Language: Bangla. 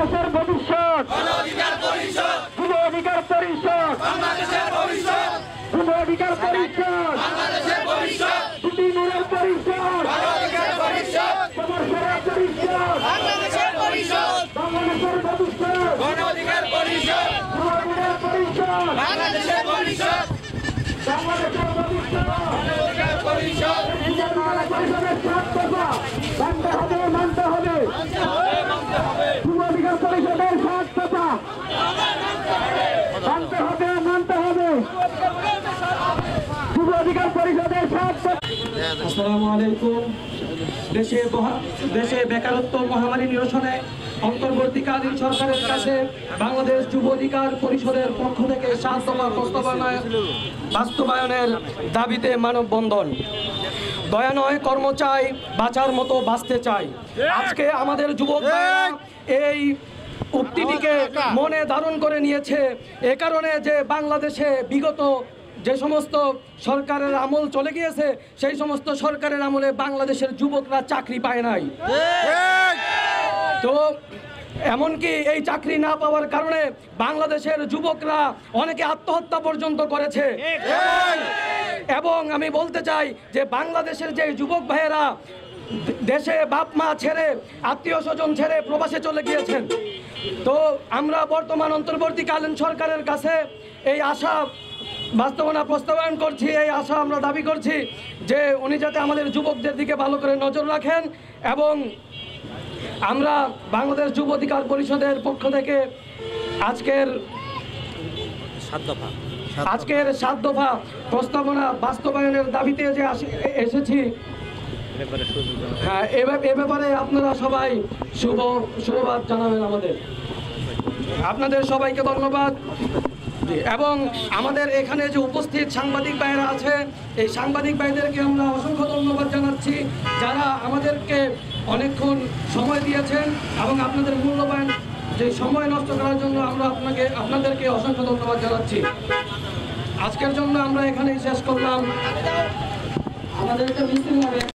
বাংলাদেশের ভবিষ্যৎ, যুব অধিকার পরিষদ, যুব অধিকার পরিষদ, দুটি নূরের পরিষদ, সমর্থনের পরিষদ, বাংলাদেশের ভবিষ্যৎ, যুব অধিকার পরিষদ, বাংলাদেশের ভবিষ্যৎ, পরিষদের 7 দফা মানতে হবে, মানতে হবে। যুব অধিকার পরিষদের 7 দফা মানতে হবে, মানতে হবে। যুব অধিকার পরিষদের 7 দফা। আসসালামু আলাইকুম। দেশে বেকারত্ব মহামারী নিরসনে অন্তর্বর্তীকালীন সরকারের কাছে বাংলাদেশ যুব অধিকার পরিষদের পক্ষ থেকে 7 দফা বাস্তবায়নের দাবিতে মানববন্ধন। দয়া নয় কর্ম চাই, বাঁচার মতো বাঁচতে চাই। আজকে আমাদের যুবকরা এই উক্তিটিকে মনে ধারণ করে নিয়েছে এ কারণে যে বাংলাদেশে বিগত যে সমস্ত সরকারের আমল চলে গিয়েছে সেই সমস্ত সরকারের আমলে বাংলাদেশের যুবকরা চাকরি পায় নাই। তো এমনকি এই চাকরি না পাওয়ার কারণে বাংলাদেশের যুবকরা অনেকে আত্মহত্যা পর্যন্ত করেছে। এবং আমি বলতে চাই যে বাংলাদেশের যে যুবক ভাইয়েরা দেশে বাপ মা ছেড়ে আত্মীয় স্বজন ছেড়ে প্রবাসে চলে গিয়েছেন, তো আমরা বর্তমান অন্তর্বর্তীকালীন সরকারের কাছে এই আশা বাস্তবায়ন করছি, এই আশা আমরা দাবি করছি যে উনি যাতে আমাদের যুবকদের দিকে ভালো করে নজর রাখেন। এবং আমরা বাংলাদেশ যুব অধিকার পরিষদের পক্ষ থেকে আজকের 7 দফা প্রস্তাবনা বাস্তবায়নের দাবিতে যে এসেছি, হ্যাঁ, এ ব্যাপারে আপনারা সবাই শুভবাদ জানাবেন আমাদের। আপনাদের সবাইকে ধন্যবাদ। এবং আমাদের এখানে যে উপস্থিত সাংবাদিক ভাইয়েরা আছে, এই সাংবাদিক ভাইদেরকে আমরা অসংখ্য ধন্যবাদ জানাচ্ছি, যারা আমাদেরকে অনেকক্ষণ সময় দিয়েছেন এবং আপনাদের মূল্যবান যে সময় নষ্ট করার জন্য আমরা আপনাদেরকে অসংখ্য ধন্যবাদ জানাচ্ছি। আজকের জন্য আমরা এখানেই শেষ করলাম। আমাদের একটা মিছিল হবে।